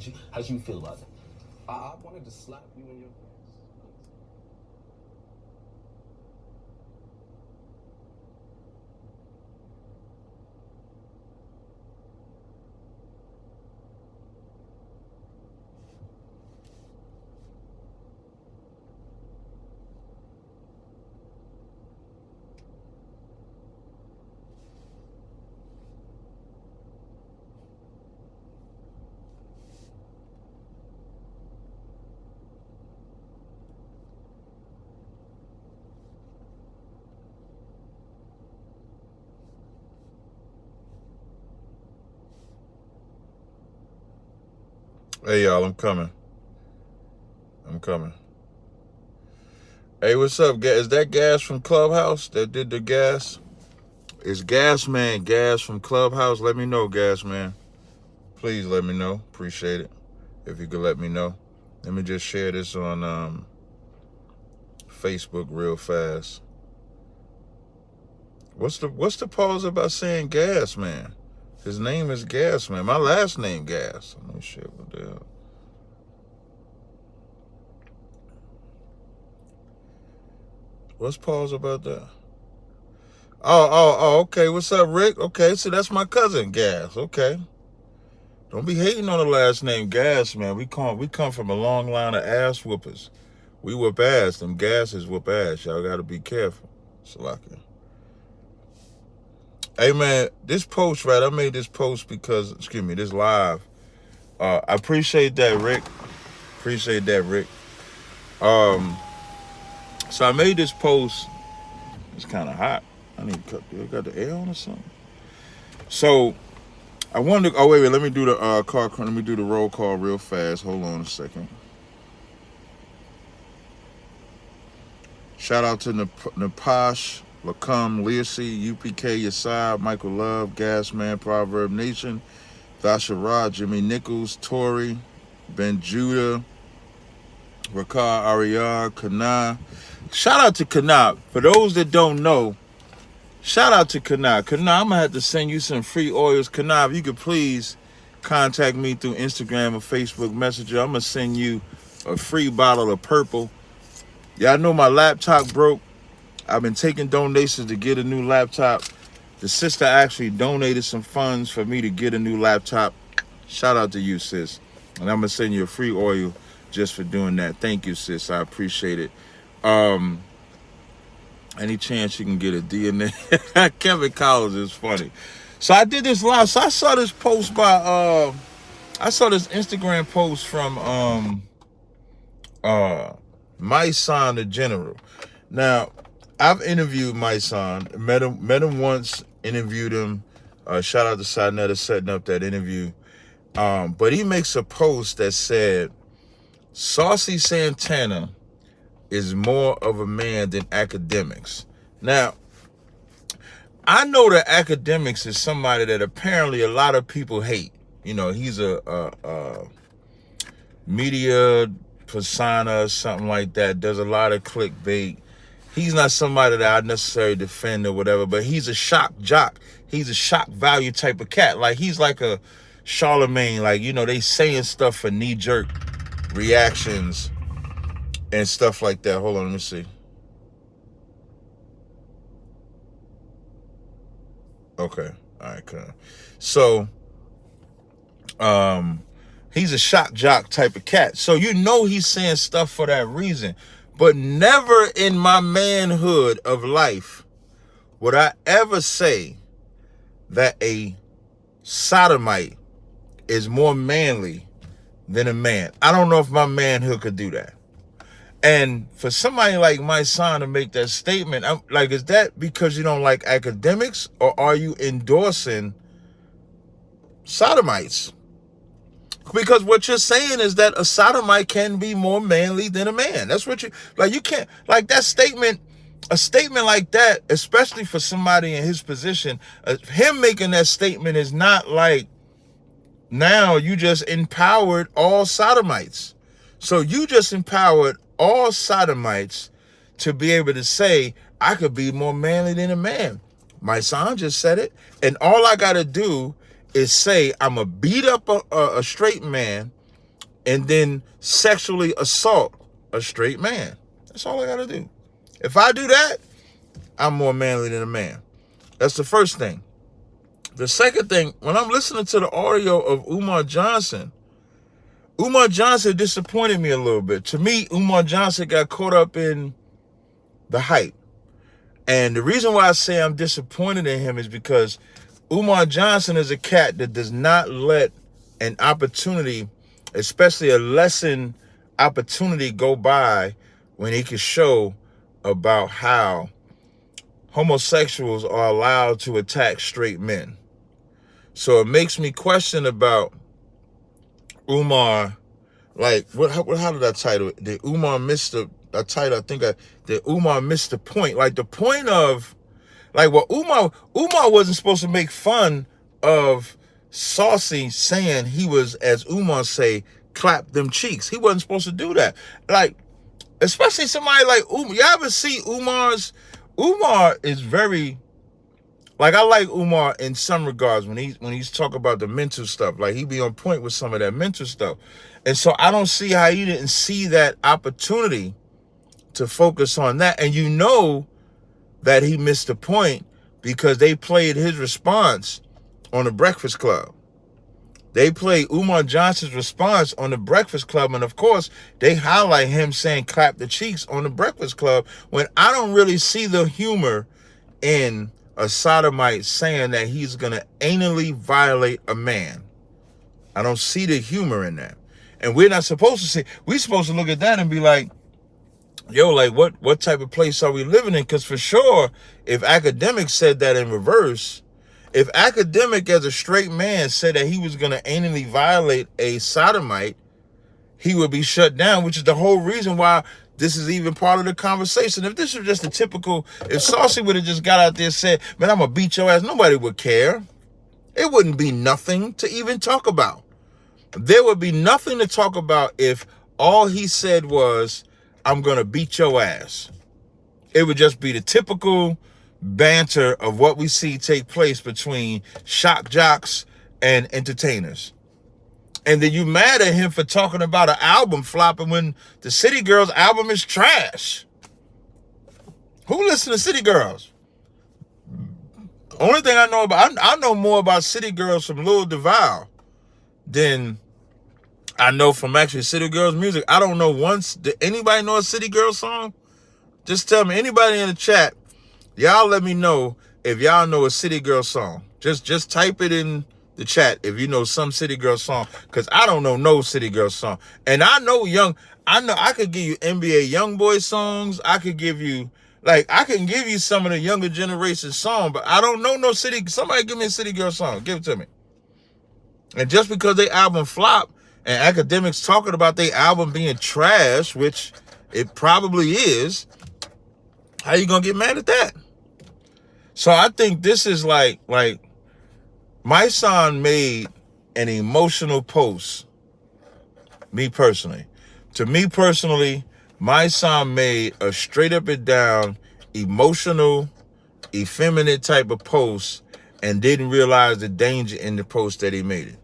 did you feel about that? I wanted to slap you in your face. Hey, y'all, I'm coming. Hey, what's up? Is that Gas from Clubhouse that did the gas? It's Gas Man, Gas from Clubhouse. Let me know, Gas Man. Please let me know. Appreciate it. If you could let me know. Let me just share this on Facebook real fast. What's the pause about saying Gas Man? His name is Gas Man. My last name Gas. Let me share what the hell. What's pause about that? Oh, okay. What's up, Rick? Okay, so that's my cousin, Gas. Okay. Don't be hating on the last name Gas, man. We come from a long line of ass whoopers. We whoop ass. Them gases whoop ass. Y'all gotta be careful. Salaka. Hey, man, this post, right? I made this post because, this live. I appreciate that, Rick. So I made this post. It's kind of hot. I need to cut. I got the air on or something. So I wanted to. Oh wait. Let me do the Let me do the roll call real fast. Hold on a second. Shout out to Napash, Lacum, Leacy, UPK, Yasai, Michael Love, Gasman, Proverb Nation, Dasha Rod, Jimmy Nichols, Tori, Ben Judah, Rakar Ariyar, Kana. Shout out to Kana. For those that don't know, shout out to Kana. Kana, I'm going to have to send you some free oils. Kana, if you could please contact me through Instagram or Facebook Messenger, I'm going to send you a free bottle of purple. Y'all know my laptop broke. I've been taking donations to get a new laptop. The sister actually donated some funds for me to get a new laptop. Shout out to you, sis. And I'm going to send you a free oil just for doing that. Thank you, sis. I appreciate it. Any chance you can get a DNA? Kevin Collins is funny. So I did this live. So I saw this post by I saw this Instagram post from Mysonne the General. Now, I've interviewed Mysonne, met him once, interviewed him. Shout out to Sinetta setting up that interview. But he makes a post that said, Saucy Santana is more of a man than academics. Now, I know that academics is somebody that apparently a lot of people hate. You know, he's a media persona or something like that. Does a lot of clickbait. He's not somebody that I necessarily defend or whatever, but he's a shock jock. He's a shock value type of cat. Like, he's like a Charlemagne. Like, you know, they saying stuff for knee-jerk reactions and stuff like that. Hold on, let me see. Okay. All right, cool. So, he's a shock jock type of cat. So you know he's saying stuff for that reason. But never in my manhood of life would I ever say that a sodomite is more manly than a man. I don't know if my manhood could do that. And for somebody like my son to make that statement, I'm like, is that because you don't like academics, or are you endorsing sodomites? Because what you're saying is that a sodomite can be more manly than a man. That's what you, like, you can't, like, that statement, a statement like that, especially for somebody in his position, him making that statement is not like, now you just empowered all sodomites. So you just empowered all sodomites to be able to say, I could be more manly than a man. My son just said it. And all I got to do is say, I'm going to beat up a straight man and then sexually assault a straight man. That's all I got to do. If I do that, I'm more manly than a man. That's the first thing. The second thing, when I'm listening to the audio of Umar Johnson disappointed me a little bit. To me, Umar Johnson got caught up in the hype. And the reason why I say I'm disappointed in him is because Umar Johnson is a cat that does not let an opportunity, especially a lesson opportunity, go by when he can show about how homosexuals are allowed to attack straight men. So it makes me question about Umar, like, how did I title it? Did Umar miss the title? I think did Umar miss the point? Like, the point of, like, what Umar wasn't supposed to make fun of Saucy saying he was, as Umar say, clap them cheeks. He wasn't supposed to do that. Like, especially somebody like Umar. You ever see Umar is very, like, I like Umar in some regards when he's talking about the mental stuff. Like, he be on point with some of that mental stuff. And so I don't see how he didn't see that opportunity to focus on that. And you know that he missed the point because they played his response on the Breakfast Club. They played Umar Johnson's response on the Breakfast Club. And of course, they highlight him saying clap the cheeks on the Breakfast Club, when I don't really see the humor in a sodomite saying that he's going to anally violate a man. I don't see the humor in that. And we're not supposed to see, we're supposed to look at that and be like, yo, like, what type of place are we living in? Because for sure, if Academic said that in reverse, if Academic as a straight man said that he was going to anally violate a sodomite, he would be shut down, which is the whole reason why this is even part of the conversation. If this was just a typical, if Saucy would have just got out there and said, man, I'm going to beat your ass, nobody would care. It wouldn't be nothing to even talk about. There would be nothing to talk about if all he said was, I'm going to beat your ass. It would just be the typical banter of what we see take place between shock jocks and entertainers. And then you mad at him for talking about an album flopping when the City Girls album is trash. Who listens to City Girls? Only thing I know about, I know more about City Girls from Lil Duval than I know from actually City Girls music. I don't know once. Did anybody know a City Girls song? Just tell me. Anybody in the chat, y'all let me know if y'all know a City Girls song. Just type it in the chat if you know some City Girls song, because I don't know no City Girls song. And I know I could give you NBA YoungBoy songs. I could give you, like, I can give you some of the younger generation song, but I don't know no City. Somebody give me a City Girls song. Give it to me. And just because they album flop and Academics talking about their album being trash, which it probably is, how you gonna get mad at that? So I think this is like Mysonne made an emotional post. Me personally, Mysonne made a straight up and down emotional, effeminate type of post and didn't realize the danger in the post that he made it.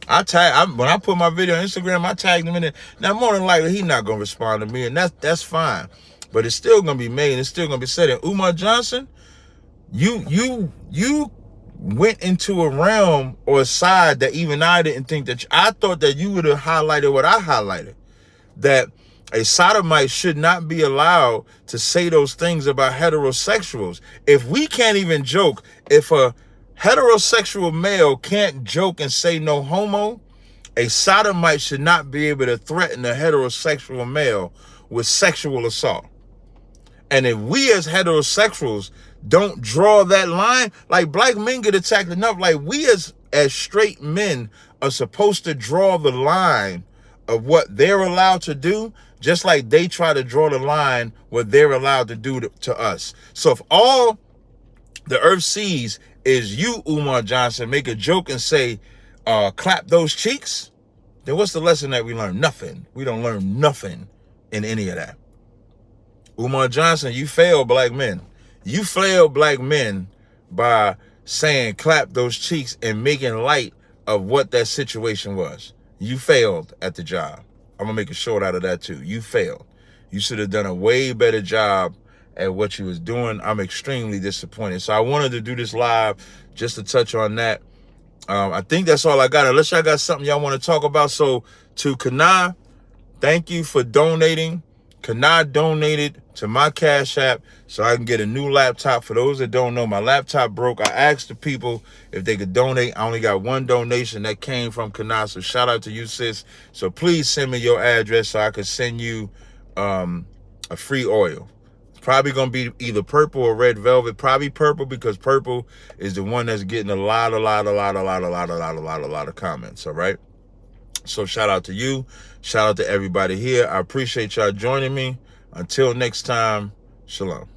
When I put my video on Instagram, I tagged him in it. Now, more than likely, he's not going to respond to me, and that's fine. But it's still going to be made, and it's still going to be said. And Umar Johnson, you went into a realm or a side that even I didn't think that. I thought that you would have highlighted what I highlighted, that a sodomite should not be allowed to say those things about heterosexuals. If we can't even joke, if a heterosexual male can't joke and say no homo, a sodomite should not be able to threaten a heterosexual male with sexual assault. And if we as heterosexuals don't draw that line, like black men get attacked enough, like we as straight men are supposed to draw the line of what they're allowed to do, just like they try to draw the line what they're allowed to do to us. So if all the earth sees is you, Umar Johnson, make a joke and say, clap those cheeks, then what's the lesson that we learn? Nothing. We don't learn nothing in any of that. Umar Johnson, you failed black men. You failed black men by saying clap those cheeks and making light of what that situation was. You failed at the job. I'm going to make a short out of that too. You failed. You should have done a way better job at what you was doing. I'm extremely disappointed. So I wanted to do this live just to touch on that. I think that's all I got. Unless y'all got something y'all want to talk about. So to Kana, thank you for donating. Kana donated to my Cash App so I can get a new laptop. For those that don't know, my laptop broke. I asked the people if they could donate. I only got one donation that came from Kana. So shout out to you, sis. So please send me your address so I can send you a free oil. It's probably going to be either purple or red velvet. Probably purple because purple is the one that's getting a lot of comments. All right. So shout out to you. Shout out to everybody here. I appreciate y'all joining me. Until next time, shalom.